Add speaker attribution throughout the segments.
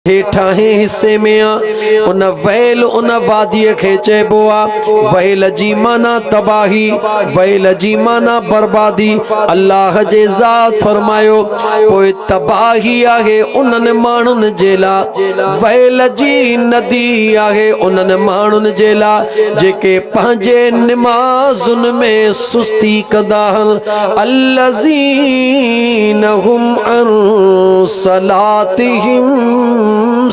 Speaker 1: हेठाहे हिस्से में उन वैल उन वादी खे चइबो आहे वैल जी माना तबाही, वैल जी माना बर्बादी। अल्लाह जे ज़ात फरमायो पोइ तबाही आहे उन्हनि माण्हुनि जे लाइ, वैल जी नदी आहे उन्हनि माण्हुनि जे लाइ जेके पंहिंजे निमाज़ुनि में सुस्ती कंदा आहिनि। अल्लज़ीन हुम अन सलातिहिम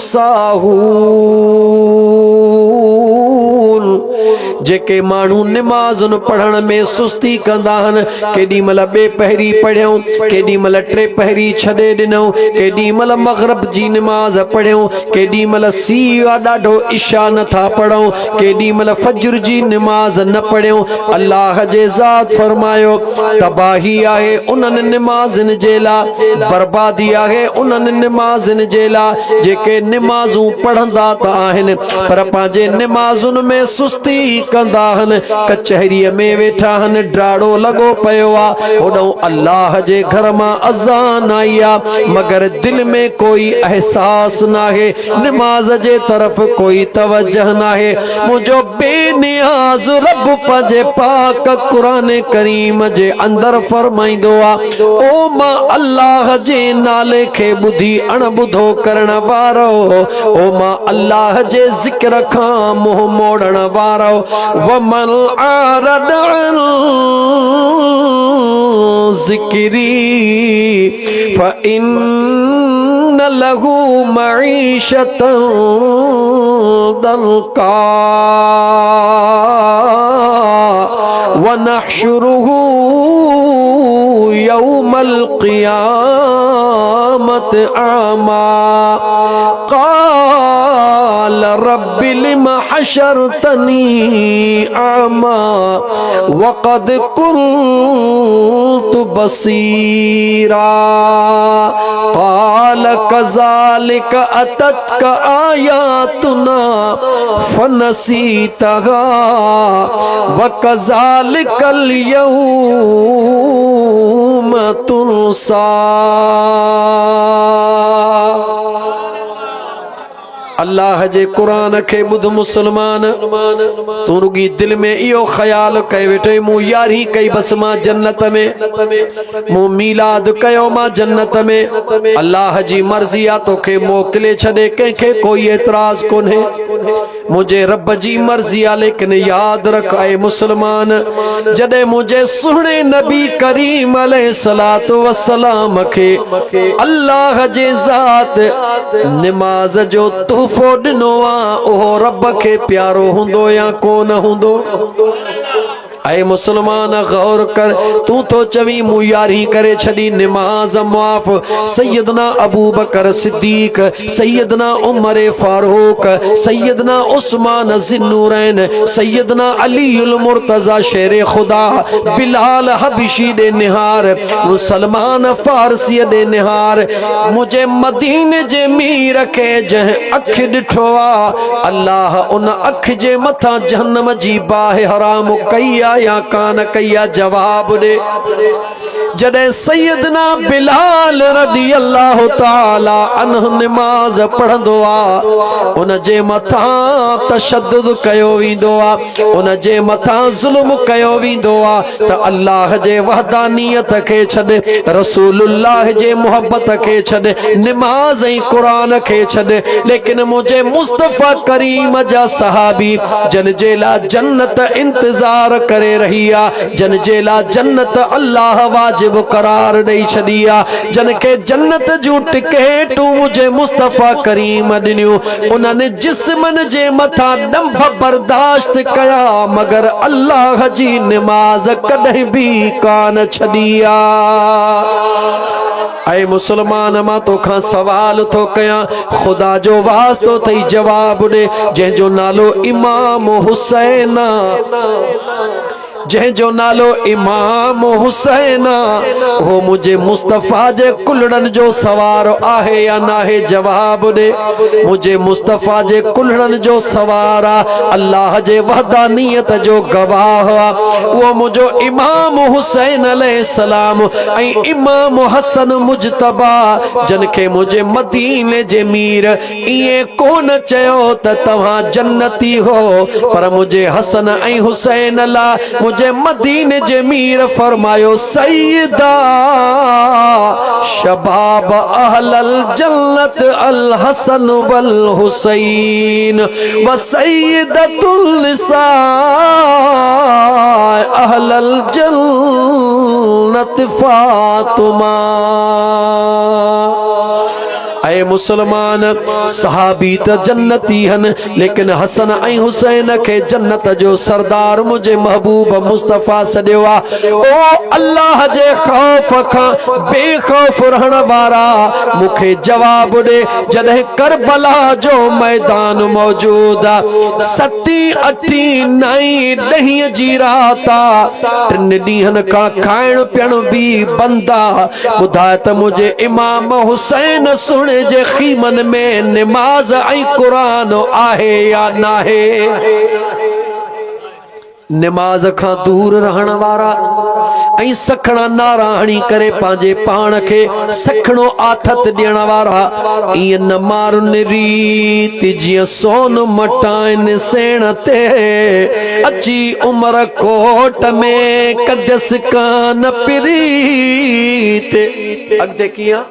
Speaker 1: साहून, जेके माण्हू निमाज़ुन पढ़ण में सुस्ती कंदा आहिनि। केॾी महिल ॿे पहिरीं पढ़ियूं, केॾी महिल टे पहिरीं छॾे ॾिनऊं, केॾी महिल मग़रिब जी निमाज़ पढ़ियूं, केॾी महिल सीवा ॾाढो इशा नथा पढ़ूं, केॾी महिल फज्र जी निमाज़ न पढ़ियूं। अल्लाह जे ज़ात फरमायो तबाही आहे उन्हनि निमाज़नि जे लाइ, बर्बादी आहे उन्हनि निमाज़नि जे लाइ जेके निमाज़ूं पढ़ंदा त आहिनि पर पंहिंजे निमाज़ुनि में सुस्ती कंदा आहिनि। कचहरीअ में वेठा आहिनि, ड्राड़ो लॻो पियो आहे, होॾों अल्लाह जे घर मां अज़ान आई आहे मगर दिल में कोई एहसास नाहे, निमाज़ जे तरफ़ कोई तवजह नाहे। मुंहिंजो बेनियाज़ रब पंहिंजे पाक क़ुरान करीम जे अंदर फरमाईंदो आहे ओ मां अल्लाह जे नाले खे ॿुधी अणॿुधो करण वारो, ओ मां अल्लाह जे ज़िक्र खां मुंहुं मोड़ण वारो। वमन आरद अन ज़िक्री फ़इन्न लहू मईशतन दंका वनहशुरुहु यौमल क़ियामत आमा क़ाल रब्बि लिमा हशरतनी आमा वक़द कुन्तु बसीरा क़ाल कज़ालिक अततक आयातुना फनसीतहा वकज़ालिकल यौम तुनसा। अल्लाह जे कुरान खे ॿुध मुसलमान, तू रुगी दिल में इहो ख्याल कए वेठे मूं यारी कई बस मां जन्नत में, मूं मीलाद कयो मां जन्नत में। अल्लाह जी मर्ज़ी आहे तोखे मोकिले छॾे, कंहिंखे कोई एतराज़ कोन्हे, मुंहिंजे रब जी मर्ज़ी आहे। लेकिन याद रख ऐं मुसलमान, जॾहिं मुंहिंजे सुहिणे नबी करीम अलैहिस्सलातु वस्सलाम खे अल्लाह जे ज़ात निमाज़ जो तोहफ़ो ॾिनो आहे, उहो रब खे प्यारो हूंदो या कोन हूंदो? ऐ मुसलमान गौर कर, तू तो चवी मूं यारी करे छड़ी निमाज माफ। सैयदना अबू बकर सिद्दीक, सैयदना उमर फारूक, सैयदना उस्मान ज़िन्नूरैन, सैयदना अलीउल मुर्तज़ा शेर खुदा, बिलाल हबशी दे निहार, मुसलमान फारसी दे निहार, मुझे मदीने जे मीर के जह अख ॾिठो आ, अल्लाह उन अख जे मथा जहन्नम जी बाहि हराम कई या कान कया जवाब दे। जॾहिं सैयदना बिलाल रज़ी अल्लाह ताला अन्हु निमाज़ पढ़ंदो आ, उन जे मथां तशद्दुद कयो वेंदो आ, उन जे मथां ज़ुल्म कयो वेंदो आ त अल्लाह जे वहदानियत खे छॾ, रसूलुल्लाह जे मोहब्बत खे छॾ, निमाज़ ऐं क़ुरान खे छॾ। लेकिन मुझे मुस्तफ़ा करीम जा सहाबी जन जे लाइ जन्नत इंतज़ार करे रही आ, जन जे लाइ जन्नत अल्लाह वाजिब करार ॾेई छॾी आ, जन खे जन्नत जूं टिकेटूं मुझे मुस्तफ़ा करीम ॾिनियूं, उन्हनि जिस्मनि जे मथां ॾंभ बर्दाश्त कया मगर अल्लाह जी निमाज़ कॾहिं बि कान छॾी आ। ऐ मुसलमान, मां तोखां सवाल थो कयां, खुदा जो वास्तो थई जवाब ॾे, जंहिंजो नालो इमाम हुसैन, जंहिंजो नालो इमाम हुसैन हो मुझे मुस्तफ़ा जे कुलड़न जो सवार आहे या नाहे? जवाब दे। मुझे मुस्तफ़ा जे कुलड़न जो सवार आ, अल्लाह जे वहदानियत जो गवाह आ। वो मुझो इमाम हुसैन अलैहिस्सलाम ऐं इमाम हसन मुजतबा जनखे मुझे मदीने जे मीर इए कोन चयो त तव्हां जन्नती हो, पर मुझे हसन ऐं हुसैन ला मुझे मदीने जे मीर फरमायो सैयदा शबाब अहलल जन्नत अल हसन वल हुसैन व सैयदतुल निसा अहलल जन्नत फातिमा। ऐ मुसलमान, सहाबी त जन्नती हन, लेकिन हसन ऐं हुसैन खे जन्नत जो सरदार मुझे महबूब मुस्तफ़ा सॾियो आ। ओ अल्लाह जे खौफ खां बेखौफ रहण वारा मूंखे जवाब ॾे, जॾहिं करबला जो मैदान मौजूद आ, 7, 8, 9, 10 जी रात आ, 3 ॾींहनि खां खाइण पीअण बि बंद आ। ॿुधाए त मुझे इमाम हुसैन सुण जे खीमन में निमाज ऐं कुरान आहे या नाहे? निमाज खां दूर रहण वारा ऐं सखणा नारा हणी करे पंहिंजे पाण खे सखणो आथत ॾियण वारा ईअं न मारुन रीत जीअं सोन मटाइन सेण ते अची उमर कोट में कदस कान प्रीत। अॻिते कीअं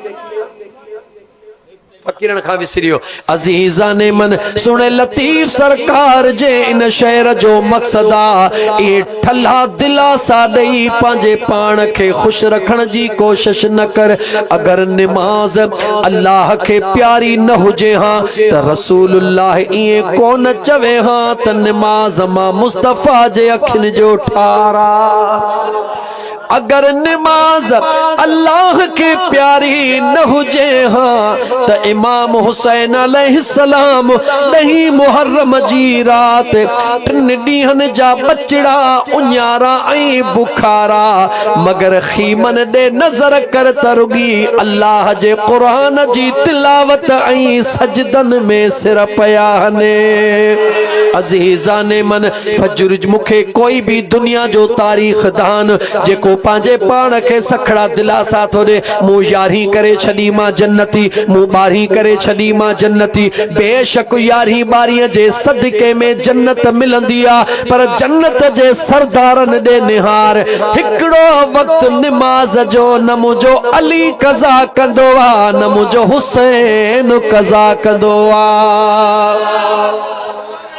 Speaker 1: फकीरन खां विसरियो। अज़ीज़ा ने मन सुने लतीफ सरकार जे इन शहर जो मकसद आ ए ठल्ला दिलासा ॾेई पंहिंजे पाण खे खुश रखण जी कोशिश न कर। अगर निमाज अल्लाह के प्यारी न हुजे हां त रसूलुल्लाह इए कोन चवे हां त निमाज मां मुस्तफ़ा जे अखिन जो ठारा। अगर निमाज अल्लाह के प्यारी न हुजे हां त इमाम हुसैन अलैहिस्सलाम 10 मुहर्रम जी रात 3 ॾींहनि जा बचड़ा उन्यारा ऐं बुखारा मगर खीमन ॾे नज़र कर त रुगी अल्लाह जे क़ुरान जी तिलावत ऐं सजदन में सिर पया हने। अज़ीज़ा ने मन फजर मूंखे कोई भी दुनिया जो तारीख़ दान जेको पांजे पान के सखड़ा दिलासा थो दे मु यारी करे छड़ी मां जन्नती मु बारी करे छड़ी मां जन्नती। बेशक यारी बारी जे सदके में जन्नत मिलंदी आ पर जन्नत जे सरदारन दे निहार हिकड़ो वक्त नमाज जो न मुझो अली कज़ा कंदो आ न मुझो हुसैन कज़ा कंदो आ।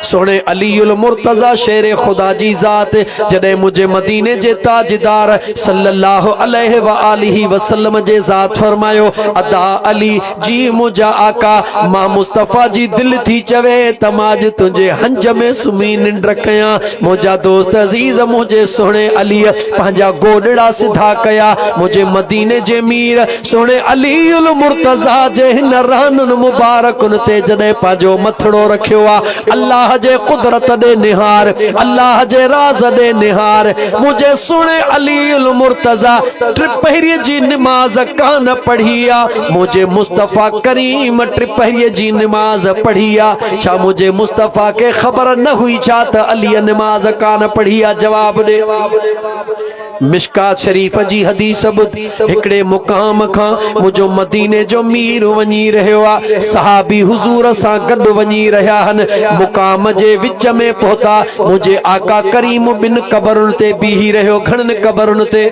Speaker 1: सोने अलीउल मुर्तजा शेर खुदा जी जात जडे मुझे मदीने जे ताजदार सल्लल्लाहु अलैहि व आलिहि वसल्लम जे जात फरमायो अदा अली जी मुझा आका मां मुस्तफा जी दिल थी चवे तमाज तुझे हंज में सुमी निंड कया। मुझा दोस्त अजीज मुझे सोने अली पंहिंजा गोडड़ा सिधा कया मुझे मदीने जे मीर सोने अलीउल मुर्तजा जे हिन रानुन मुबारकुन ते जडे पांजो मथड़ो रखियो आ अल्लाह जे कुदरत दे निहार अल्लाह जे राज दे निहार मुझे सुने अलीउल मुर्तजा ट्रिपहरी जी नमाज कान पढ़िया मुझे मुस्तफा करीम ट्रिपहरी जी नमाज पढ़िया छा मुझे मुस्तफा के खबर न हुई छा त अली नमाज कान पढ़िया? जवाब दे। मिशकात शरीफ जी हदीस हिकड़े मुकाम खां मुझो मदीने जो मीर वनी रहियो आ सहाबी हुजूर सां गॾु वनी रहिया हन। मुकाम जे विच में पहुता मुझे आका करीम बिन कबरुन ते बीही रहियो। घणन कबरुन ते?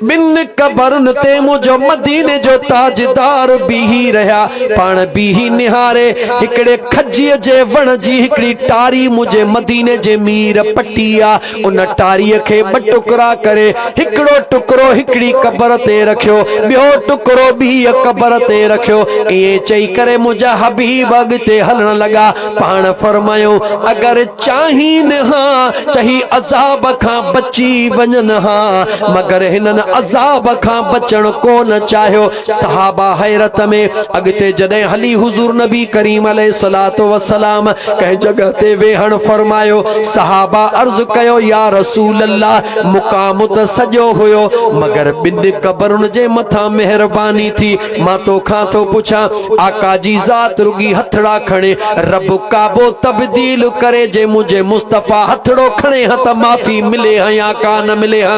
Speaker 1: बिन कबरुन ते मुझो मदीने जो ताजदार बीही रहिया पाण बीही निहारे हिकड़े खजीअ जे वण जी हिकड़ी टारी मुझे मदीने जे मीर पटिया उन टारीअ खे 2 टुकड़ा करे हिकड़ो टुकड़ो हिकड़ी कबर ते रखियो बियो टुकड़ो बी कबर ते रखियो ये चई करे मुझा हबीब अगते हलण लगा पाण फरमायो अगर चाहीन हां तही अजाब खां बची वञन हां मगर हिनन अजाब खां बचण कोन चाह्यो सहाबा हैरत में अगते जडे हली हुजूर नबी करीम अलैहिस्सलातु वस्सलाम कह जगह ते वेहण फरमायो सहाबा अर्ज कयो या रसूल अल्लाह मुकाम त सजो हुयो मगर बिन कबरुन जे मथा मेहरबानी थी मां तो खां तो पुछा आका जी जात रुगी हथड़ा खणे रब काबो तब्दील करे जे मुझे मुस्तफा हथड़ो खणे ह त माफी मिले ह या का न मिले ह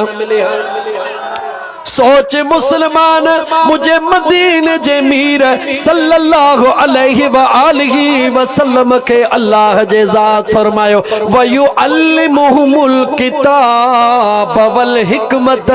Speaker 1: सोच मुसलमान मुझे मदीन जे मीर सल्लल्लाहु अलैहि व आलिहि वसल्लम के अल्लाह जे जात फरमायो व युअल्लिमुहुमुल किताब वल हिकमत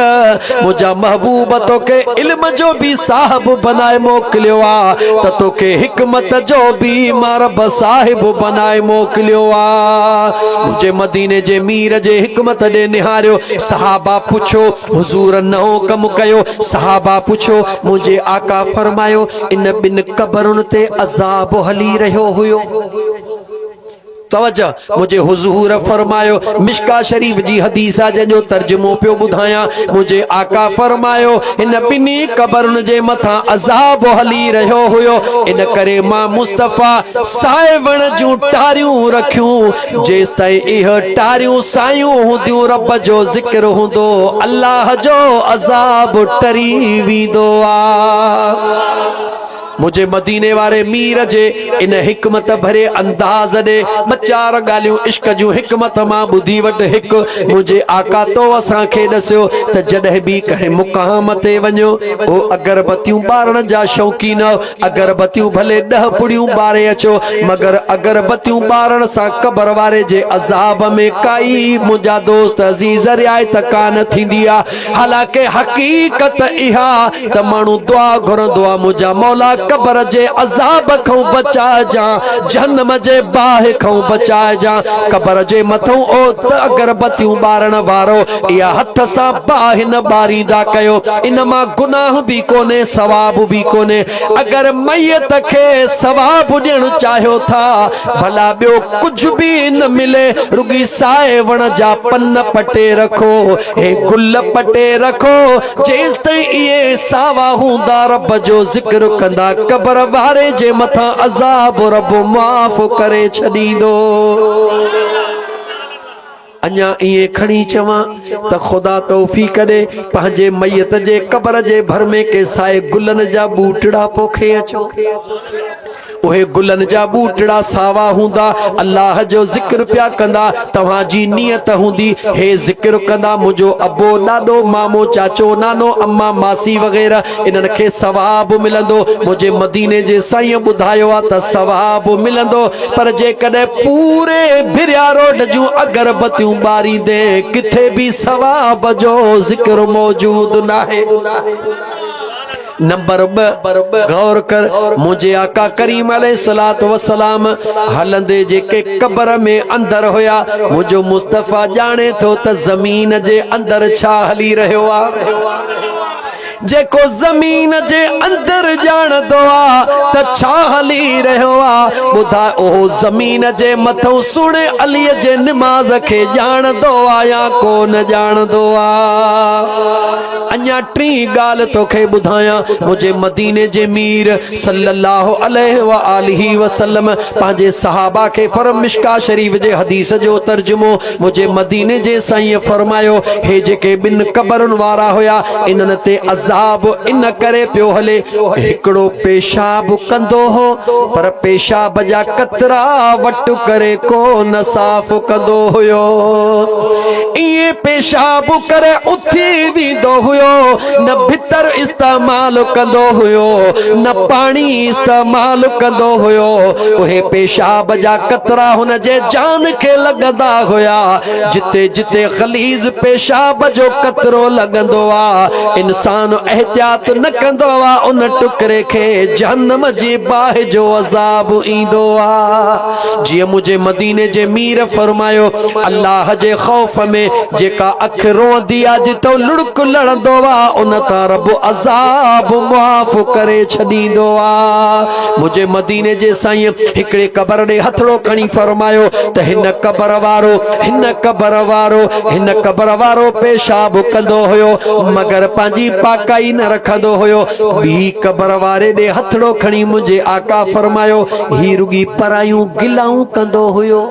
Speaker 1: मुझा महबूब तो के इल्म जो भी साहब बनाए मोकलियो आ त तो के हिकमत जो भी मारब साहिब बनाए मोकलियो आ मुझे मदीने जे मीर जे हिकमत दे निहारियो सहाबा पूछो हुजूर नओ कम कयो सहाबा पूछो मुझे आका फरमायो इन बिन कबरुन ते अजाब हली रहो हुयो तवज्जो मुझे हुजूर फरमायो मिशका शरीफ जी हदीसा जो तर्जुमो पियो बुधाया मुझे आका फरमायो इन बिनी कबरुन जे मथा अजाब हली रहो हुयो इन करे मां मुस्तफा साइवण जूं टारियूं रखियूं जेस ताईं इह टारियूं सायूं हुंदियूं रब जो जिक्र हुंदो अल्लाह जो अजाब टरी वीदो आ मुझे मदीने वारे मीर जे इन हिकमत भरे अंदाज दे चार गालियों इश्क जूं हिकमत मां बुधी वट हिक मुझे आका तो असां खे दस्यो त जडे भी कहे मुकाम ते वञो ओ अगरबत्तियूं बारण जा शौकीन अगरबत्तियूं भले 10 पुड़ियूं बारे अचो मगर अगरबत्तियूं बारण सा कबर वारे जे अजाब में काई मुझा दोस्त अजीज रियायत कान थींदी आ हालांकि हकीकत इहा त मानू दुआ घुरंदो आ मुझा मौला कबर जे अजाब खां बचा जा जहन्नम जे बाह खां बचा जा कबर जे मथों ओ अगरबत्तियूं बारण वारो या हथ सा बाह न बारीदा कयो इनमा गुनाह भी कोने सवाब भी कोने अगर मैयत के सवाब ॾियण चाहियो था भला बियो कुछ भी न मिले रुगी साए वण जा पन पटे रखो हे गुल पटे रखो जेस ताईं ये सावा हुंदा रब जो जिक्र कंदा कबर वारे जे मथा अजाब रब माफ करे छदीदो अन्या ये खणी चवा त खुदा तौफीक दे पंहिंजे मैयत जे कबर जे भर में के साए गुलन जा बूटड़ा पोखे अचो उहे गुलन जा बूटड़ा सावा हुंदा अल्लाह जो जिक्र प्या कंदा तवा जी नियत हुंदी हे जिक्र कंदा मुझो अबो नानो मामो चाचो नानो अम्मा मासी वगैरह इनन के सवाब मिलंदो मुझे मदीने जे साईं बुधायो आ त सवाब मिलंदो पर जे कदे पूरे भिरिया रोड जूं अगरबत्तियूं बारी दे किथे भी सवाब जो जिक्र मौजूद नाहे नंबर 2 गौर कर मुझे आका करीम अलैहिस्सलातु वस्सलाम हलंदे जेके कबर में अंदर होया मुझो मुस्तफा जाने थो त जमीन जे अंदर छा हली रहो आ जेको जमीन जे अंदर जान दो आ त छा हली रहो आ बुधा ओ जमीन जे मथों सुने अली जे नमाज के जान दो आ या कोन जान दो आ अन्या टी गाल तोखे बुधाया मुझे मदीने जे मीर सल्लल्लाहु अलैहि व आलिहि वसल्लम पांजे सहाबा के फरम मिशका शरीफ जे हदीस जो तर्जुमो मुझे मदीने जे साईं फरमायो हे जेके बिन कबरन वारा होया इनन ते अजाब इन करे पियो हले हिकड़ो पेशाब कंदो हो पर पेशाब जा कतरा वट करे को न साफ कंदो हुयो ये पेशाब करे उथी वींदो हुयो न भीतर इस्तेमाल कंदो हुयो न पानी इस्तेमाल कंदो हुयो उहे पेशाब जा कतरा हुन जे जान के लगदा हुया जिते जिते गलीज पेशाब जो कतरो लगंदो आ इंसान एहतियात न कंदो आ उन टुकरे खे जहन्नम जे बाहि जो अज़ाब ईंदो आ। जीअं मुझे मदीने जे मीर फरमायो अल्लाह जे खौफ में जेका अख रोंदी आ जितो लुड़क लड़ंदो आ उन तां रब अज़ाब मुआफ़ करे छॾींदो आ। मुझे मदीने जे साईं हिकड़े कबर ॾे हथड़ो खणी फरमायो त हिन कबर वारो पेशाब कंदो हुयो मगर पंहिंजी पाकाई न रखंदो हुयो। ॿी कबर वारे ॾे हथड़ो खणी मुझे आका फरमायो ही रुगी परायूं गिलाऊं कंदो हुयो।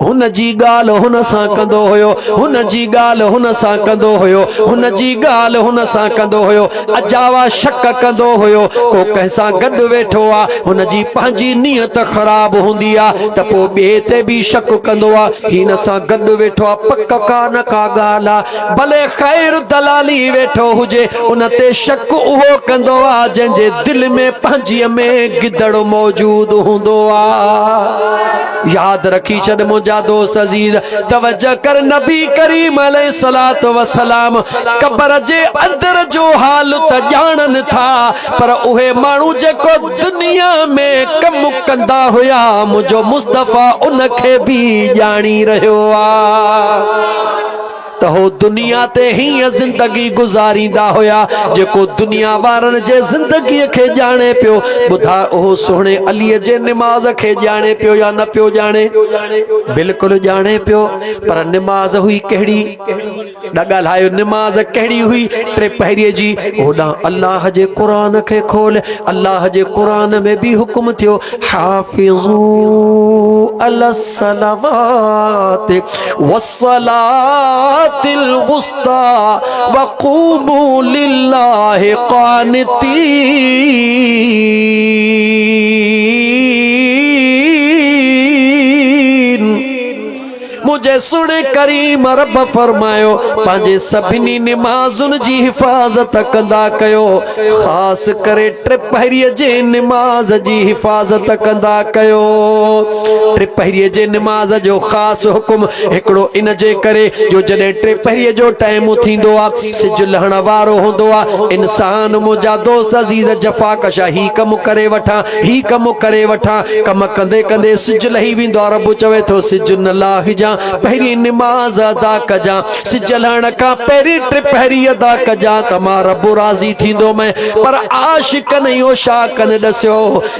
Speaker 1: हुन जी गाल हुन सां कंदो हुयो, हुन जी गाल हुन सां कंदो हुयो, हुन जी गाल हुन सां कंदो हुयो। अजावा शक कंदो हुयो को कंहिंसां गॾु वेठो आ हुन जी पंहिंजी नियत ख़राब हूंदी आ त पोइ ॿिए ते बि शक कंदो आ हिन सां गॾु वेठो आ पक का न का ॻाल्हि आ। भले ख़ैर दलाली वेठो हुजे उन ते शक उहो कंदो आ जंहिंजे दिलि में पंहिंजीअ में गिदड़ मौजूद हूंदो आ। याद रखी छॾ मुंहिंजा दोस्त अज़ीज, तवज्जो कर नबी करीम अलैहिस्सलातु वस्सलाम कबर जे अंदर जो हाल त ॼाणनि था पर उहे माण्हू जेको दुनिया में कम कंदा हुया मुंहिंजो मुस्तफ़ा उनखे बि ॼाणी रहियो आ त हो दुनिया ते हीअं ज़िंदगी गुज़ारींदा हुया जेको दुनिया वारनि जे ज़िंदगीअ खे ॼाणे पियो। ॿुधा उहो सुहिणे अलीअ जे निमाज़ खे ॼाणे पियो या न पियो ॼाणे? बिल्कुलु ॼाणे पियो। पर निमाज़ हुई कहिड़ी? न ॻाल्हायो निमाज़ कहिड़ी हुई? टे पहिरीअ जी। होॾां अल्लाह जे क़ुरान खे खोल, अल्लाह जे क़ुरान में बि हुकुम थियो हाफ़िज़ू अलस सलावाति वस्सलातिल वुस्ता वक़ूमू लिल्लाहि क़ानितीन। मुझे सुन करीम रब फरमायो पंहिंजे सभिनी निमाज़ुनि जी हिफ़ाज़त कंदा कयो, ख़ासि करे टिपहरीअ जे निमाज़ जी हिफ़ाज़त कंदा कयो। टिपहरीअ जे निमाज़ जो ख़ासि हुकुम हिकिड़ो इन जे करे जो जॾहिं टिपहरीअ जो टाइम थींदो आहे सिज लहण वारो हूंदो आहे इंसान मुंहिंजा दोस्त अज़ीज़ जफ़ाकशा ही कमु करे वठां ही कमु करे वठां कम कंदे कंदे सिज लही वेंदो आहे। रब चवे थो सिज न लाहिजां पहिरीं निमाज़ अदा कजां, सिज लहण खां पहिरीं टिपहरी अदा कजां त मां रब राज़ी थींदो मैं। पर आशिकनि इहो छा कनि ॾसियो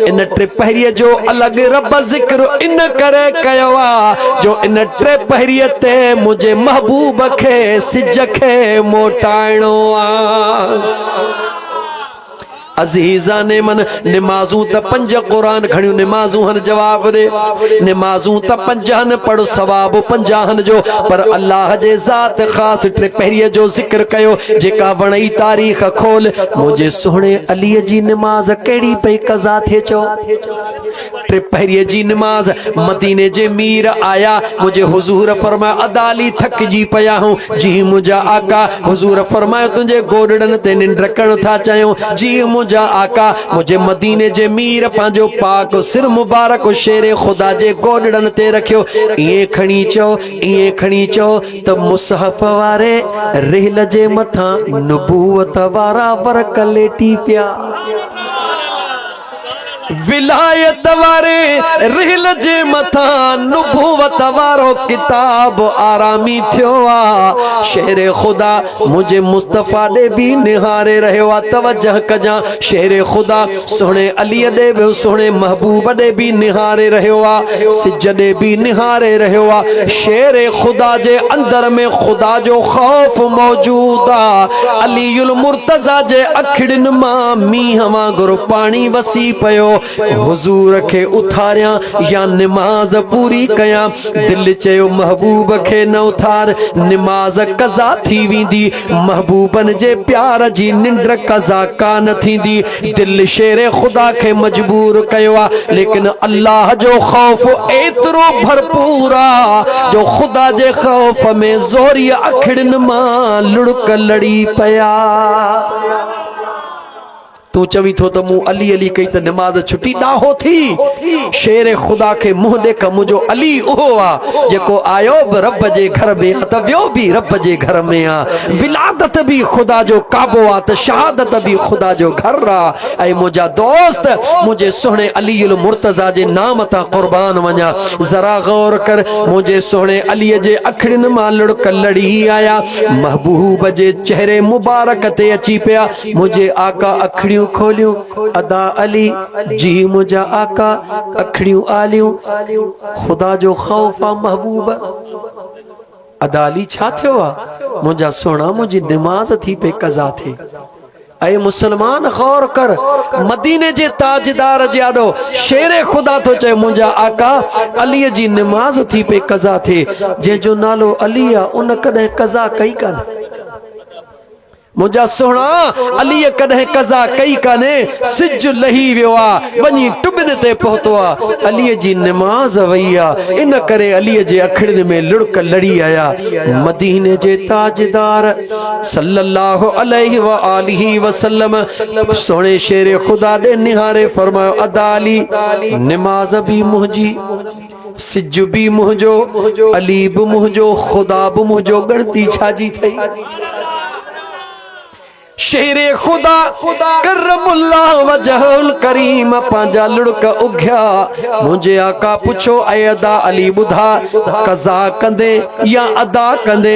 Speaker 1: इन टिपहरीअ जो अलॻि रब ज़िक्र इन करे कयो आहे जो इन टिपहरीअ ते मुंहिंजे महबूब खे सिज खे मोटाइणो आहे। अज़ीज़ाने मन निमाज़ूं त पंज क़ुरान घणियूं निमाज़ूं हन जवाब दे निमाज़ूं त पंज हन पढ़ सवाब पंजाहन जो पर अल्लाह जे ज़ात ख़ासि टिपहरीअ जो ज़िक्र कयो जेका वणई तारीख़ खोल मुझे सुहिणे अलीअ जी निमाज़ कहिड़ी पई कज़ा थिए चो। टिपहरीअ जी निमाज़ मदीने जे मीर आया मुझे हुजूर फरमाया अदाली थकजी पया हूं जी मुझा आका। हुजूर फरमायो तुंहिंजे गोॾड़नि ते निंड करण था चाहियूं जी मुझा आका। मुझे मदीने जे मीर पंहिंजो पाक सिर मुबारक शेरे खुदा जे गोॾड़नि ते रखियो ईअं खणी चो त मुसहफ़ वारे रेल जे मथां नबूवत वारा वर्क लेटी पिया। विलायत वारे रेल जे मथां नुबुवत वारो किताब आरामी थियो आ। शेर खुदा मुझे मुस्तफ़ा दे भी निहारे रहियो आ। तवज्जह कजां शेर खुदा सोहणे अली दे भी सोहणे महबूब दे भी निहारे रहियो आ सिज दे भी निहारे रहियो आ। शेर खुदा जे अंदर में खुदा जो खौफ मौजूद आ। अलीउल मुर्तज़ा जे अखिड़िन मां मींह वांगुरु पानी वसी पयो। हुजूर खे उथारियां या निमाज़ पूरी कयां दिल चयो महबूब खे न उथार निमाज़ कज़ा थी वेंदी महबूबन जे प्यार जी निंड कज़ा कान थींदी। दिल शेर खुदा खे मजबूर कयो आ लेकिन अल्लाह जो खौफ एतिरो भरपूर आ जो खुदा जे खौफ में ज़ोरी अखिड़िन मां लुड़क लड़ी पया। तू चवी थो तो मुँह अली अली कई तो नमाज छुटी डाहो थी। शेर खुदा के मुंह देख मुझो अली उहो आ जेको आयो बि रब जे घर में आ त वियो भी रब जे घर में आ। विलादत भी खुदा जो काबो आ त शहादत भी खुदा जो घर आ। ऐ मुझा दोस्त मुझे सोहणे अली उल मुर्तजा जे नाम ता कुर्बान वञा। जरा गौर कर मुझे सोहणे अली जे अखड़िन मां लुड़क लड़ी आया। महबूब जे चेहरे मुबारक ते अची पिया। मुझे आका अखड़ियों खोलियो अदा अली जी मुझा आका अखड़ियों आलियों। खुदा जो खौफ आ महबूब अदा अली छा थियो आ मुझा सोना मुझी नमाज थी पे कज़ा थे। ऐ मुसलमान गौर कर मदीने जे ताजदार जादो शेरे खुदा तो चे मुझा आका अली जी नमाज थी पे कज़ा थे। जे जो नालो अली आ उन कदे कज़ा कई कन। मुझा सोना अली कदे कज़ा कई काने सिज लही वियो आ वनी टुबिन ते पहुतो आ अली जी नमाज वई आ। इन करे अली जे अखड़न में लुड़क लड़ी आया। मदीने जे ताजदार सल्लल्लाहु अलैहि व आलिहि वसल्लम सोने शेरे खुदा दे निहारे फरमायो अदा अली नमाज भी मुझी सिज भी मुझो अली भी मुझो खुदा भी मुझो गणती छाजी थई। शेरे खुदा करमुल्लाह वजहुल करीम पांजा लुड़क उघ्या। मुझे आका पुछो ऐ अदा अली बुधा कज़ा कंदे या अदा कंदे।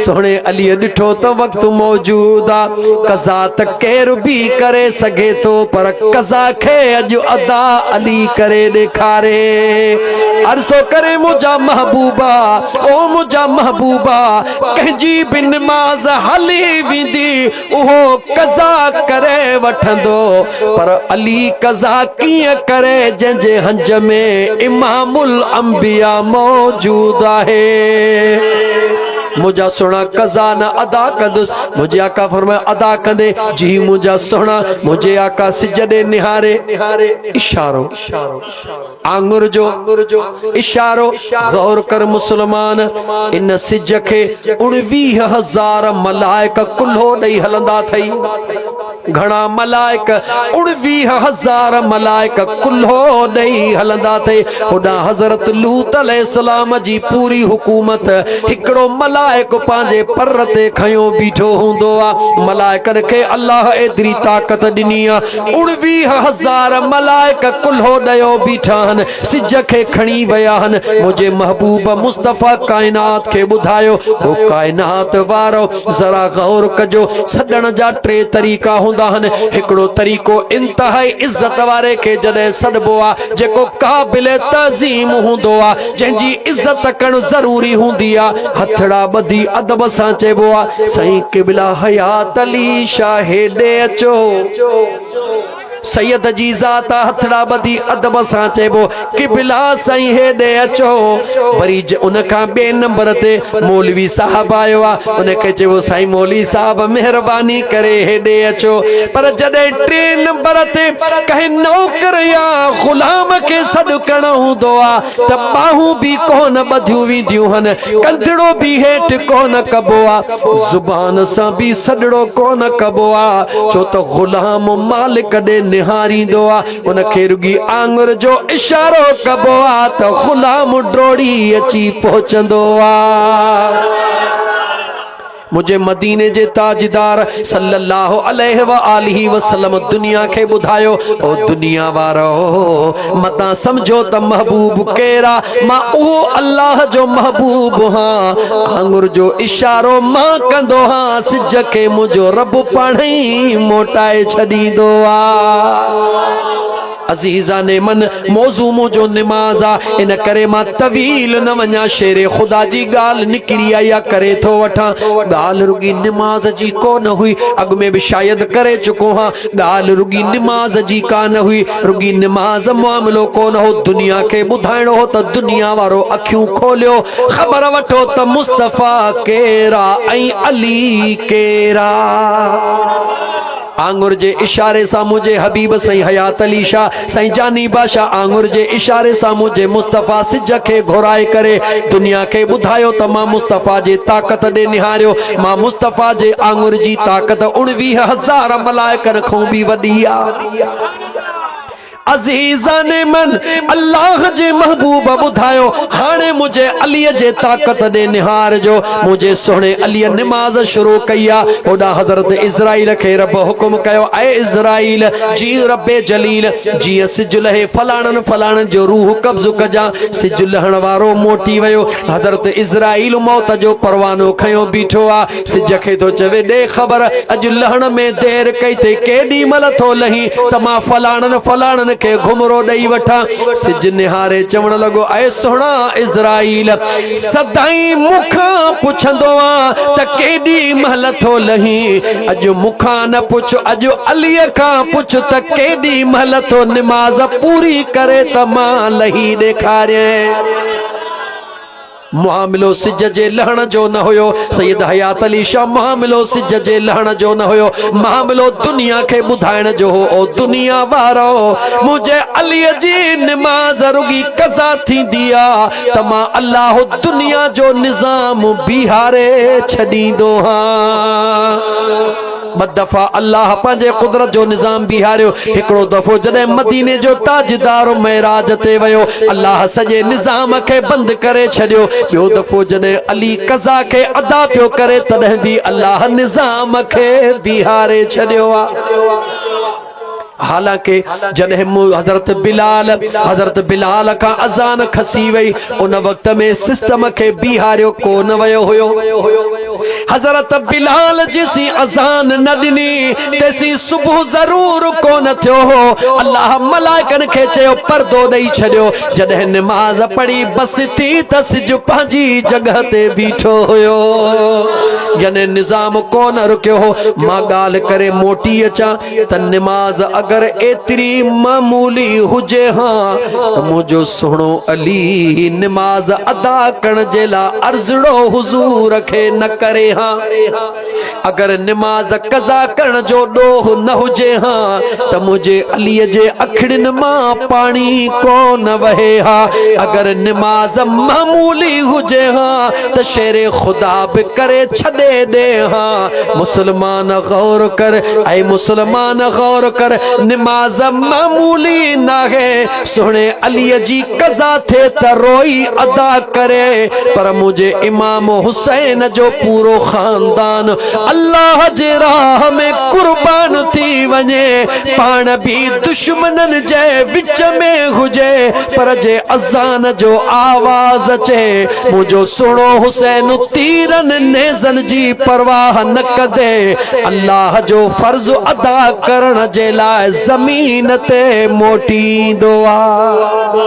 Speaker 1: सोहणे अली डिठो तो वक्त मौजूद आ कज़ा त केर भी करे सके तो पर कज़ा खे अज अदा अली करे ॾेखारे। अर्ज़ तो करे मुझा महबूबा ओ मुझा महबूबा कंहिंजी भी नमाज हली वेंदी उहो कज़ा करे वठंदो पर अली कज़ा किए करे जंहिंजे हंज में इमामुल अंबिया मौजूद आहे। मुझा सोना कज़ा न अदा कंदुस। मुझे आका फरमाया अदा कंदे जी मुझा सोना। मुझे आका सिज दे निहारे इशारो आंगुर जो इशारो गौर कर मुसलमान। इन सिज के 19,000 मलाइक कुल्हो ॾेई हलंदा थई। घणा मलाइक 19,000 मलाइक कुल्हो ॾेई हलंदा थे। होॾां हज़रत लूत अलैहिस्सलाम जी पूरी हुकूमत हिकिड़ो मलाइक पंहिंजे पर ते खयो बीठो हूंदो आ। मलाइकनि खे अल्लाह एतिरी ताक़त ॾिनी आ 19,000 मलाइक कुल्हो ॾयो बीठा आहिनि सिज खे खणी विया आहिनि। मुंहिंजे महबूब मुस्तफ़ा काइनात खे ॿुधायो हो काइनात वारो ज़रा गौर कजो सॾण जा 3 तरीक़ा हूंदा आहिनि। हिकिड़ो तरीक़ो इंतहाई इज़त वारे खे जॾहिं सॾिबो आहे जेको क़ाबिल तज़ीम हूंदो आहे जंहिंजी इज़त करणु ज़रूरी हूंदी आहे। हथड़ा ॿधी अदब सां चइबो आहे साईं क़िबला हयात अली शाह हेॾे अचो। सैयद जी ज़ात हथड़ा ॿधी अदब सां चइबो क़िबला साईं हेॾे अचो। वरी उन खां ॿिए नंबर ते मौलवी साहब आयो आहे उनखे चइबो साईं मौलवी साहब महिरबानी करे हेॾे अचो। पर जॾहिं 3 नंबर ते कंहिं नौकर या ग़ुलाम खे सॾु करणो हूंदो आहे त ॿाहूं बि कोन ॿधियूं वेंदियूं आहिनि कंधड़ो बि हेठि कोन कबो आहे ज़ुबान सां बि सॾड़ो कोन कबो आहे छो त ग़ुलाम मालिक ॾे निहारींदो आहे। उनखे रुगी आंगुर जो इशारो कबो आहे त ग़ुलाम डोड़ी अची पहुचंदो आहे। मुझे मदीने जे ताजदार सल्लल्लाहु अलैहि व आलिहि वसल्लम दुनिया के बुधायो ओ दुनिया वारो मता समझो त महबूब केरा मां ओ अल्लाह जो महबूब हां। आंगुर जो इशारो मां कंदो हां सिज के मुझो रब पाणई मोटाए छदींदो आ। अजीजा ने मन मौजू मुझो नमाज आ इन करे मां तवील न वञा शेरे खुदा जी गाल निकरी आया करे थो वठा। गाल रुगी नमाज जी कोन हुई अग में भी शायद करे चुको हां। गाल रुगी नमाज जी कान हुई रुगी नमाज मामलो कोन हो दुनिया के बुधाइणो हो त दुनिया वारो अखियूं खोलियो खबर वठो त मुस्तफा केरा ऐं अली केरा। आंगुर जे इशारे सां मुझे हबीब सही हयात अली शाह सही जानी बादशाह आंगुर जे इशारे सां मुझे मुस्तफ़ा सिज के घुराए करे दुनिया के बुधायो त मां मुस्तफ़ा जे ताकत दे निहारियो मां मुस्तफ़ा जे आंगुर जी ताकत 19,000 मलाइकन खां भी वडी आ। अजीज़ान मन अल्लाह जे महबूब बुधायो हाने मुझे अली जे ताकत दे निहार जो मुझे सोने अली नमाज शुरू कया ओडा हजरत इज़राइल के रब हुक्म कयो ए इज़राइल जी रब्बे जलील जी सिज लहे फलाणन फलाणन जो रूह कब्ज़ कजा सिज लहण वारो मोटी वयो हजरत इज़राइल मौत जो परवानो खयो बीठो आ सिज के तो चवे दे खबर अज लहण में देर कई थे केडी मल थो लही तमा फलाणन फलाणन के घुमरो दई वठा सिज निहारे चवण लगो ऐ सोहणा इज़राइल सदाई मुखा पुछंदो आ त केडी महल थो लही अज मुखा न पुछ अज अली का पुछ त केडी महल थो नमाज पूरी करे त मां लही ॾेखारे मुआमिलो सिज जे लहण जो न हुयो सैयद हयात अली शाह मुआमिलो सिज जे लहण जो न हुयो मामिलो दुनिया के बुधाइण जो हो ओ दुनिया वारो मुझे अली जी नमाज रुगी कज़ा थींदी आ त मां अल्लाह दुनिया जो निजाम बिहारे छॾींदो हां। ब दफ़ा अल्लाह पंहिंजे कुदरत जो निज़ाम बिहारियो हिकिड़ो दफ़ो जॾहिं मदीने जो ताजदार मेराज ते वियो अल्लाह सॼे निज़ाम खे बंदि करे छॾियो ॿियो दफ़ो जॾहिं अली कज़ा खे अदा पियो करे तॾहिं बि अल्लाह निज़ाम खे बिहारे छॾियो आहे। हालांकि जॾहिं हज़रत बिलाल का अज़ान खसी वई उन वक्त में सिस्टम के बिहारियो कोन वयो हुयो हज़रत बिलाल जिसी अज़ान न ॾिनी तेसी सुबुह ज़रूर कोन थियो हो अल्लाह मलाइकन खे चयो पर्दो ॾेई छॾियो जॾहिं नमाज पढ़ी बस थी त सिज पंहिंजी जगह ते बीठो हुयो यानी निज़ाम कोन रुकियो हो। मां ॻाल्हि करे मोटी अचां त नमाज अगर एतरी मामूली हुजे हाँ तो मुझो सोहणो अली नमाज अदा करण जे लाइ अर्ज़ड़ो हुजूर खे न करे हाँ अगर नमाज कज़ा करण जो ॾोह न हुजे हाँ त मुझे अली जे अखिड़िन मां पानी कोन वहे हाँ अगर नमाज मामूली हुजे हाँ त शेरे खुदा भी करे छॾे दे हाँ। मुसलमान गौर कर ऐ मुसलमान गौर कर नमाज मामूली ना है सोहणे अली जी कज़ा थे त रोई अदा करे पर मुझे इमाम हुसैन जो पूरो खानदान अल्लाह जे राह में कुर्बान थी वञे पाण भी दुश्मनन जे विच में हुजे पर जे अज़ान जो आवाज अचे मुझो सुणो हुसैन तीरन नेज़न जी परवाह न कदे अल्लाह जो फर्ज अदा करण जे लाइ ज़मीन ते मोटींदो आहे।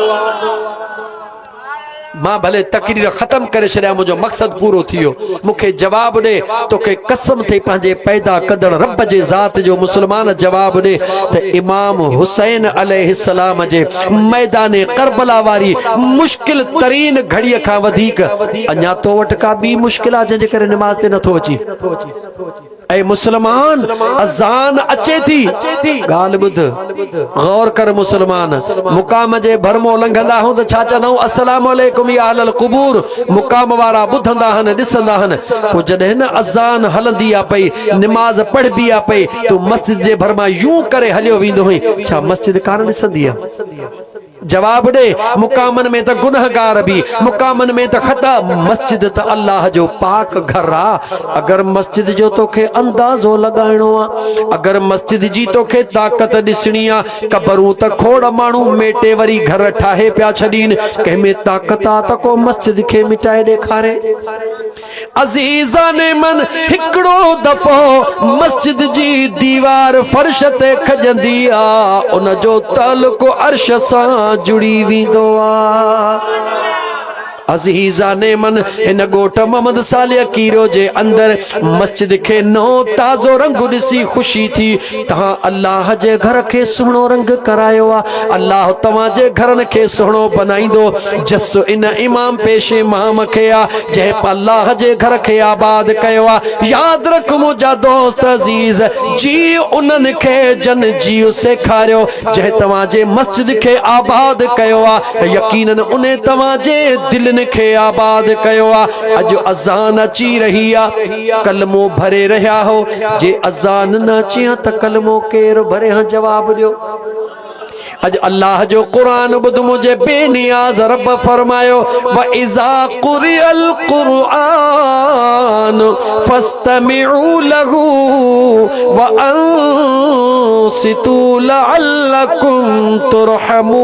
Speaker 1: मां भले तकरीर खत्म करे छॾिया मुझो मक़सद पूरो थियो मुखे जवाब दे तोखे कसम थी पंहिंजे पैदा कदड़ रब जे ज़ात जो मुसलमान जवाब दे त इमाम हुसैन अलैहिस्सलाम जे मैदान करबला वारी मुश्किल तरीन घड़ीअ खां वधीक अञा तो वटि का ॿी मुश्किल आहे जंहिंजे करे नमाज़ ते नथो अची। ऐ मुसलमान अज़ान अचे थी गाल बुध गौर कर मुसलमान मुकाम जे भरमो लंघंदा हूं त छा चवंदा अस्सलाम वालेकुम या अहलल क़ुबूर मुकाम वारा ॿुधंदा हन ॾिसंदा हन पोइ जॾहिं न अज़ान हलंदी आहे पई नमाज पढ़बी आहे पई तूं मस्जिद जे भरमा यूं करे हलियो वेंदो हुई छा मस्जिद कान ॾिसंदी आहे जवाब दे मुकामन में त गुनहगार भी मुकामन में त खता मस्जिद त अल्लाह जो पाक घर आ अगर मस्जिद जो तोखे अंदाज़ो लगाइणो आ अगर मस्जिद जी तोखे ताकत ॾिसणी आ कबरूं त खोड़ माण्हू मेटे वरी घर ठाहे पिया छॾीन कंहिंमें ताकत आ त को मस्जिद खे मिटाए ॾेखारे। अज़ीज़ान मन हिकिड़ो दफ़ो मस्जिद जी दीवार फर्श ते खजंदी आ उन जो ताल्लुक़ अर्श सां जुड़ी वेंदो आ। अज़ीज़ा ने मन इन गोठ मोहम्मद साले कीरो जे अंदर मस्जिद के नो ताज़ो रंग ॾिसी खुशी थी। तहां अल्लाह जे घर के सुहिणो रंग करायो आ, अल्लाह तव्हां जे घरन के सुहिणो बनाईंदो। जस इन इमाम पेश इमाम के आ जंहिं अल्लाह जे घर के आबाद कयो आ। याद रख मुंहिंजा दोस्त अज़ीज़ जी उन्हनि खे जन जीउ सेखारियो जंहिं तव्हां जे मस्जिद के आबाद कयो आ। यकीनन उन तव्हां जे दिलनि खे आबाद कयो आ। अज अज़ान अची रही आ, कलमो भरे रहा हो। जे अज़ान न अचे त कलमो केर भरे हाँ जवाब दियो। अज अल्लाह जो कुरान बुध मुझे बेनियाज रब फरमायो व इज़ा कुरियल कुरान फस्तमिउ लहू व अंसितू लअल्लकुम तुरहमून।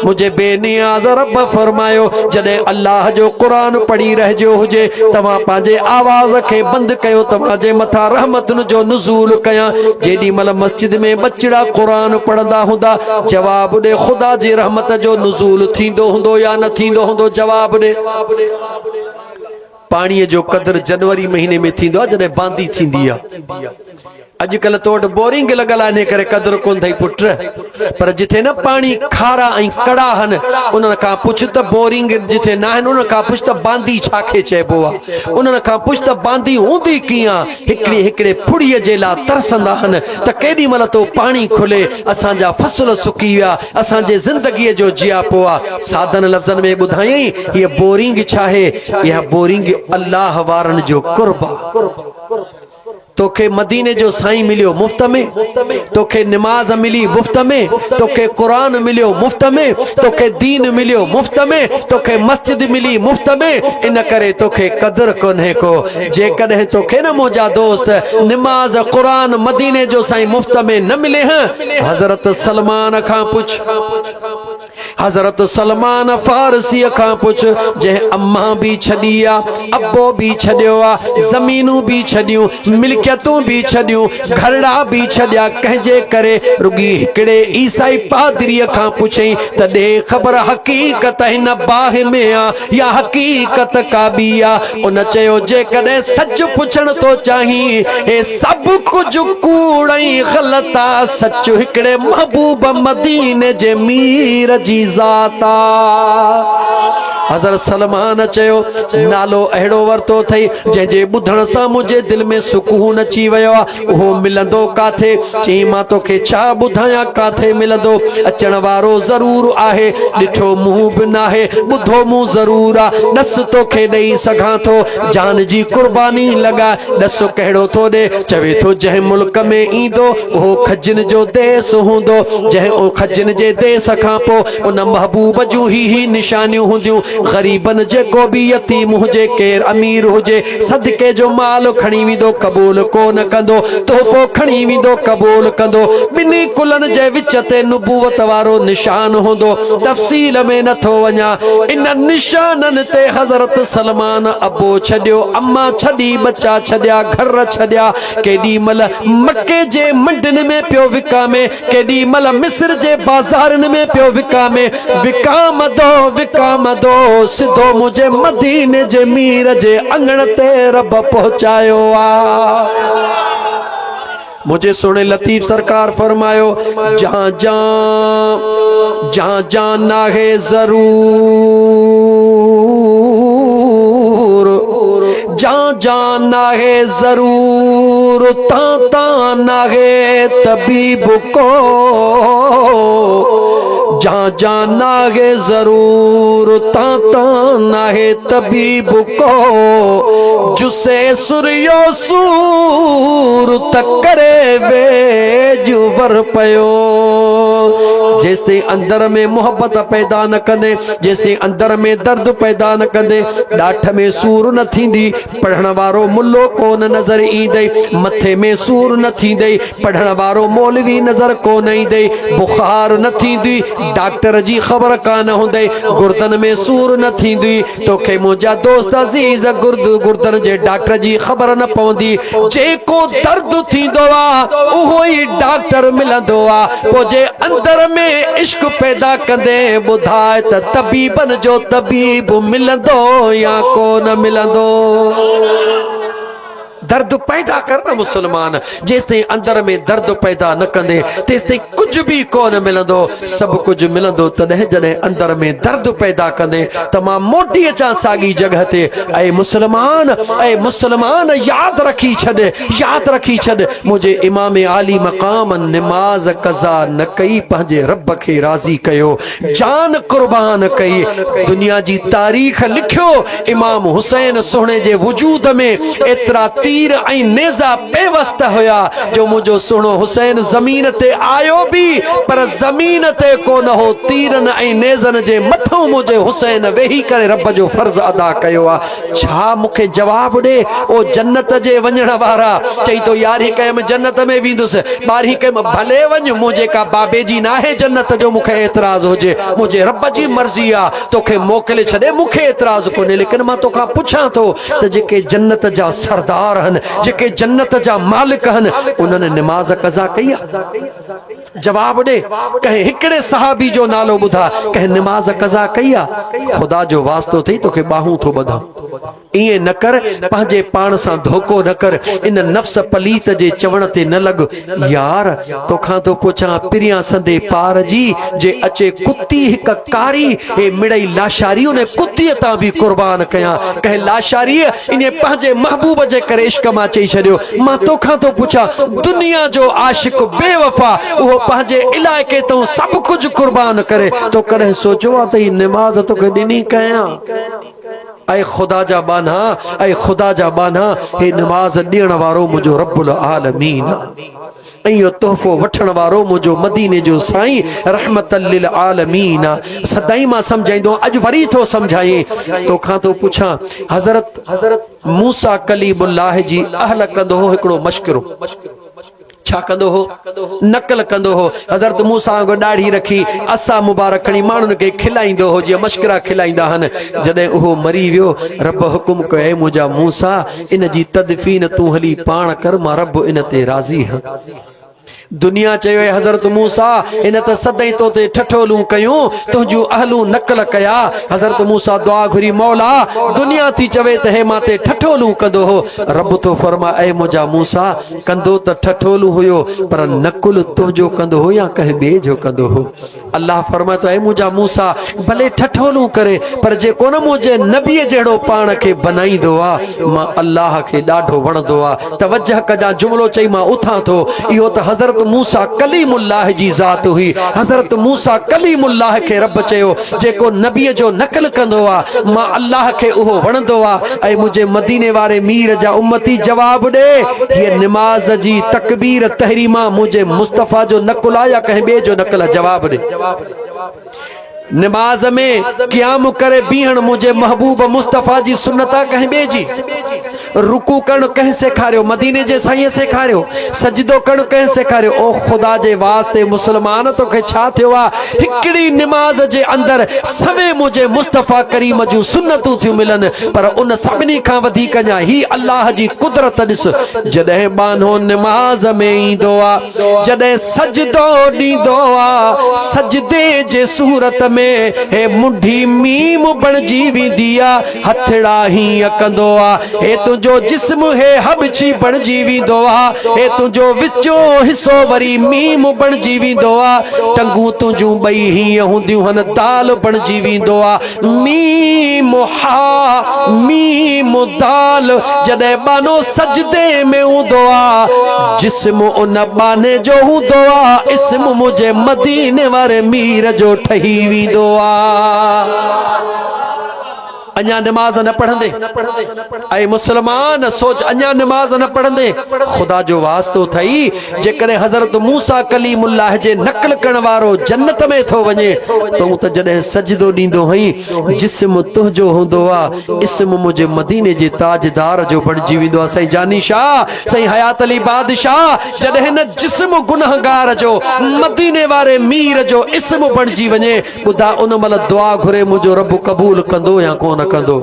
Speaker 1: मुझे बेनियाज रब फरमायो जॾहिं अल्लाह जो कुरान पढ़ी रहिजो हुजे तव्हां पंहिंजे आवाज़ खे बंदि कयो, तव्हां जे मथां रहमतुनि जो नुज़ूल कयां। जेॾी महिल मस्जिद में बचिड़ा कुरान पढ़ंदा हूंदा जवाब ॾे ख़ुदा जी रहमत जो नुज़ूल थींदो हूंदो या न थींदो हूंदो, जवाब ॾे। पाणीअ जो कदर जनवरी महीने में थींदो आहे जॾहिं बांदी थींदी आहे। अॼुकल्ह तो वटि बोरिंग लॻल आहे इन करे कदर कोन अथई पुट। पर जिथे न पाणी खारा ऐं कड़ा आहिनि उन्हनि खां पुछ त बोरिंग जिथे न आहिनि उन्हनि खां पुछ त बांदी छाखे चइबो आहे, उन्हनि खां पुछ त बांदी हूंदी कीअं आहे। हिकिड़े फुड़ीअ जे लाइ तरसंदा आहिनि त केॾी महिल तो पाणी खुले असांजा फसल सुकी विया, असांजे ज़िंदगीअ जो जियापो आहे। सादन लफ़्ज़नि में ॿुधायई हीअ बोरिंग छा आहे, इहा बोरिंग अल्लाह वारनि जो कुर्ब आहे। तोखे मदीने जो साईं मिलियो मुफ्त में, तोखे निमाज मिली मुफ्त में, तोखे कुरान मिलियो मुफ्त में, तोखे दीन मिलियो मुफ्त में, तोखे मस्जिद मिली मुफ्त में। इन करे तोखे कदर कोन्हे को। जेकॾहिं तोखे न मुंहिंजा दोस्त निमाज कुरान मदीने जो साईं मुफ्त में न मिले हैं, हज़रत सलमान खां पुछ, हज़रत सलमान फारसी खां पुछ जंहिं अम्मा भी छॾी आ, अब्बो भी छॾियो आ, ज़मीनूं भी छॾियूं, मिल्कियतूं भी छॾियूं, घरड़ा भी छॾिया, कंहिंजे करे रुगी हिकिड़े ईसाई पादरीअ खां पुछई त ॾे ख़बर हक़ीक़त हिन बाहि में आ या हक़ीक़त का बि आ। उन चयो जेकॾहिं सच पुछण तो चाहीं हे सभु कुझु कूड़ ऐं ग़लत आ, सच हिकिड़े महबूब मदीने जे मीर जी ज़ात आ। हज़रत सलमान चयो नालो अहिड़ो वरितो अथई जंहिंजे ॿुधण सां मुंहिंजे दिलि में सुकून अची वियो आहे। उहो मिलंदो काथे? चई मां तोखे छा ॿुधायां काथे मिलंदो? अचण वारो ज़रूर आहे, ॾिठो मुंहुं बि नाहे, ॿुधो मुंहुं ज़रूर आहे। ॾस तोखे ॾेई सघां थो, जान जी कुर्बानी लॻाए, ॾस कहिड़ो थो ॾे? चवे थो जंहिं मुल्क में ईंदो उहो खजनि जो देस हूंदो, जंहिं खजनि जे देस खां पोइ उन महबूब जूं ही निशानियूं हूंदियूं। ग़रीबन जेको भी यतीम हुजे, केर अमीर हुजे, सदके जो माल खणी वेंदो कबूल कोन कंदो, तोहफ़ो खणी वेंदो कबूल कंदो। ॿिन्ही कुलनि जे विच ते नुबूवत वारो निशान हूंदो। तफ़सील में नथो वञा, इन निशाननि ते हज़रत सलमान अबो छॾियो, अम्मा छॾी, बच्चा छॾिया, घर छॾिया। केॾी महिल मके जे मंडियुनि में पियो विकामे, केॾी महिल मिस्र जे बाज़ारनि में पियो विकामे। विकामदो सिधो मुझे मदीने जे मीर जे अंगण ते रब पहुंचायो आ। मुझे सुने लतीफ सरकार फरमायो जहां जहां नाहे जरूर, जहां नाहे जरूर, ता नाहे तबीब को, जहां नाहे जरूर, ता नाहे तबीब को, जुसे सुरियो सूर तकरे वे जुवर पयो। जेसि अंदर में मोहब्बत पैदा न कंदे, जेसि अंदर में दर्द पैदा न कंदे, ॾाठ में सूर न थींदी, पढ़ण वारो मुल्लो कोन नज़र ईंदई, मथे में सूर न थींदई, पढ़ण वारो मौलवी नज़र कोन ईंदई, बुखार न थींदी, डॉक्टर जी ख़बर कान हूंदई, गुर्दन में सूर न थींदी। तोखे मुंहिंजा दोस्त अज़ीज़ गुर्दन जे डॉक्टर जी ख़बर न पवंदी। जेको दर्द थींदो आहे उहो ई डॉक्टर मिलंदो आ पोजे अंदर में इश्क पैदा कंदे बुधाए त तबीबन जो तबीब मिलंदो या कोन मिलंदो। दर्द पैदा करना मुसलमान जेसते अंदर में दर्द पैदा न कंदे तेसते कुछ भी कोन मिलंदो सब कुछ मिलंदो तदे जने अंदर में दर्द पैदा कंदे तमा मोटी अचा सागी जगह ते ऐ मुसलमान याद रखी छड़ मुझे इमाम आली मकाम नमाज कज़ा न कई पंहिंजे रब खे राज़ी कयो जान कुर्बान कई दुनिया जी तारीख़ लिखियो इमाम हुसैन सोहणे जे वजूद में एतरा तीर ऐं नेज़ा बेवस्त हुया जो मुझो सुनो हुसैन जमीन ते आयो भी पर जमीन ते कोन हो तीरन ऐं नेज़न जे मथों मुझे हुसैन वेही करे रब जो फर्ज अदा कयो आ। छा मुखे जवाब दे ओ जन्नत जे वञण वारा चई तो यार ही कयम जन्नत में वेंदुसि बार ही कयम भले वञ मुझे का बाबे जी ना है जन्नत जो मुखे एतराज होजे मुझे रब जी मर्जी आ तोखे मोकले छडे मुखे एतराज कोने लेकिन मां तोखा पुछां तो त जेके जन्नत जा सरदार हन जेके जन्नत जा मालिक हन उन्हनि नमाज कज़ा कई जवाब दे कहे हिकड़े सहाबी जो नालो बुधा कहे नमाज कज़ा कई खुदा जो वास्तो थई तोखे बाहूं थो बधा इए न कर पंहिंजे पान सां धोखो न कर इन नफ्स पलीत जे चवण ते न लग यार तोखां तो पुछां पिरियां संदे पार जी जे अचे कुत्ती हिक कारी ए मिड़ई लाशारी उन कुत्तीअ तां भी कुर्बान कयां कहे लाशारी इने पंहिंजे महबूब जे करे इश्क मां चई छॾियो मां तोखां तो पुछां दुनिया जो आशिक बेवफा उहो पंहिंजे इलाइक़े तो सब कुछ कुर्बान करे तो कॾहिं सोचो आ त नमाज तोखे ॾिनी कयां ऐ खुदा जा बाना हे नमाज ॾियण वारो मुझो रब्बुल आलमीन ऐं यो तोहफ़ो वठण वारो मुझो मदीने जो साईं रहमतल लिल आलमीन सदाई मां समझाईंदो अज वरी थो समझाई तोखां तो पुछां हज़रत मूसा कलीमुल्लाह जी अहल कंदो हो हिकिड़ो मशकिरो छा कंदो हो नकल कंदो हो हज़रत मूसा को दाढ़ी रखी असा मुबारक खणी माण्हुनि खे खिलाईंदो हो जीअं मशकिरा खिलाईंदा हन जॾहिं उहो मरी वियो रब हुकुम कयो मुंहिंजा मूसा इन जी तदफीन तूं हली पाण कर मां रब इन ते राज़ी हां दुनिया चयो हज़रत मूसा इन त सदाई तो ते ठठोलूं कयूं तुंहिंजूं अहलूं नकल कया हज़रत मूसा दुआ घुरी मौला दुनिया थी चवे त हे मां ते ठठोलूं कंदो हो रब तो फरमा ऐ मुंहिंजा मूसा कंदो त ठठोलूं हुयो पर नकुल तुंहिंजो कंदो हो या कंहिं ॿिए जो कंदो हो अल्लाह फरमा तो ऐ मुंहिंजा मूसा भले ठठोलूं करे पर जेको न मुंहिंजे नबीअ जहिड़ो पाण खे बनाईंदो आहे मां अल्लाह खे ॾाढो वणंदो आहे तवजह कजा जुमिलो चई मां उथां थो इहो त हज़रत मूसा कलीमुल्लाह जी ज़ात हुई हज़रत मूसा कलीमुल्लाह के रब चयो जेको नबीअ जो नकल कंदो आ मां अल्लाह के उहो वणंदो आ ऐं मुझे मदीने वारे मीर जा उम्मती जवाब दे ये नमाज जी तकबीर तहरीमा मुझे मुस्तफा जो नकल आ या कहीं बे जो नकल जवाब दे नमाज में क़याम करे बीहण मुझे महबूब मुस्तफा जी सुन्नता कहीं बे जी रुकू करण कहीं सेखारियो मदीने जे साईं सेखारियो सजदो करण कहीं सेखारियो ओ खुदा जे वास्ते मुसलमान तो के छा थियो आ हिकड़ी नमाज जे अंदर सवे मुझे मुस्तफा करीम जो सुन्नतू थी मिलन पर उन सबनी का वधी कन्या ही अल्लाह जी कुदरत दिस जदे बानो नमाज में ईंदो आ जदे सजदो दींदो आ सजदे जे सूरत में हे मुंडी मीम बणजी विंदिया हथड़ा ही कंदो आ हे तुझो जिस्म हे हबची बणजी विंदो आ हे तुझो विचो हिस्सो वरी मीम बणजी विंदो आ टंगू तुझू बई ही हुंदियूं हन दाल बणजी विंदो आ मीम हा मीम दाल जदे बानो सजदे में हूंदो आ जिस्म उन बाने जो हूंदो आ इस्म मुझे मदीने वारे मीर जो ठही विंदो आ अञा नमाज न पढ़ंदे ऐं मुसलमान सोच अञा नमाज न पढ़ंदे खुदा जो वास्तो थई जेकॾहिं हज़रत मूसा कलीमुल्लाह जे नकल करण वारो जन्नत में थो वञे तो त जॾहिं सजदो ॾींदो हई जिस्म तुंहिंजो हूंदो आहे इस्म मुंहिंजे मदीने जे ताजदार जो बणिजी वेंदो आहे साईं जानी शाह साईं हयात अली बादशाह जॾहिं न जिस्म गुनहगार जो मदीने वारे मीर जो इस्म बणिजी वञे ॿुधा उन महिल दुआ घुरे मुंहिंजो रब क़बूल कंदो या कोन कंदो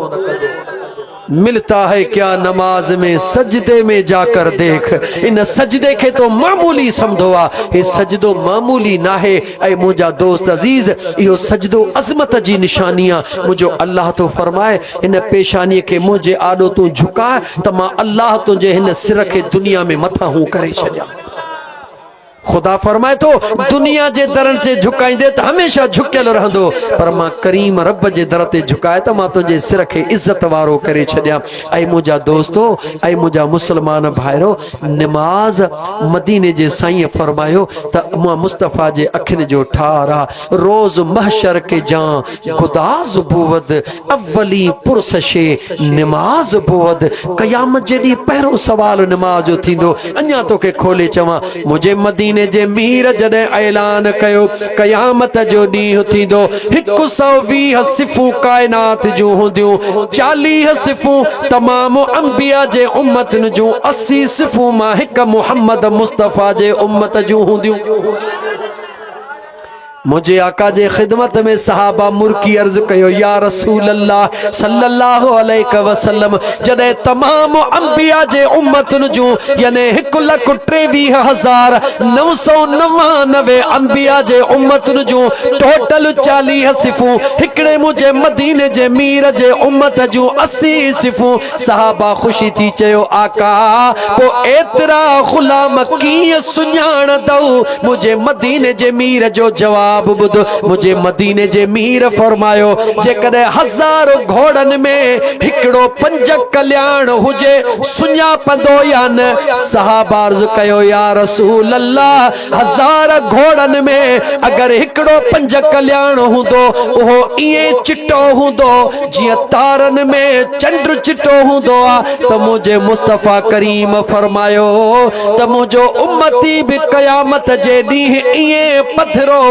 Speaker 1: मिलता है क्या नमाज में, सजदे में जाकर देख। इन सजदे के तो मामूली समझो आ, ये सजदो मामूली ना है। ऐ मुझा दोस्त अजीज, यो सजदो अजमत जी निशानियां मुझो अल्लाह तो फरमाए, इन पेशानी के मुझे आडो तू झुका त मां अल्लाह तुझे इन सिर के दुनिया में मथा हूं करे छड़िया। खुदा फरमाए तो दुनिया जे दर से झुकाईंदे तो हमेशा झुकियल रहंदो, पर मां करीम रब जे दर ते झुकाए तो मां तुझे सिर के इज्जत वारो करे छड़िया। ऐ मुझा दोस्तों, ऐ मुझा मुसलमान भाइरो, नमाज मदीने जे साईं फरमायो त मां मुस्तफा जे अखिन जो ठारा रोज महशर के जां गुदाज बुवद अवली पुरसशे नमाज बुवद। कयामत जेदी पहरो सवाल नमाज जो थींदो। अन्या तो के खोले चवा मुझे मदीने जे मीर जदे ऐलान कयो कयामत जो ॾींहुं थींदो 120 सिफ़ूं कायनात जूं हूंदियूं, 40 सिफ़ूं तमाम अंबिया जे उम्मतन जूं, 80 सिफ़ूं मां हिक मुहम्मद मुस्तफा जे उम्मत जूं हूंदियूं। मुझे आका जे खिदमत में सहाबा मुर्की अर्ज कयो या रसूल अल्लाह सल्लल्लाहु अलैहि वसल्लम, जदे तमाम अंबिया जे उम्मतन जो यानी 1,23,999 अंबिया जे उम्मतन जो टोटल 40 सिफ़ूं, हिकड़े मुझे मदीने जे मीर जे उम्मत जो 80 सिफ़ूं। सहाबा खुशी थी चयो आका पो एतरा गुलाम कीअं सुञाणदऊ। मुझे मदीने जे मीर जो जवाब बुध, मुझे मदीने जे मीर फरमायो जेकॾहिं 1000 घोड़न में हिकड़ो 5 कल्याण हुजे सुञापंदो या न। सहाबा अर्ज़ कयो या रसूल अल्लाह 1000 घोड़न में अगर हिकड़ो 5 कल्याण हुंदो उहो इएं चिट्टो हुंदो जीअं तारन में चंड चिट्टो हुंदो आ त मुझे मुस्तफा करीम फरमायो त मुझो उम्मती भी कयामत जे ॾींहुं इएं पथरो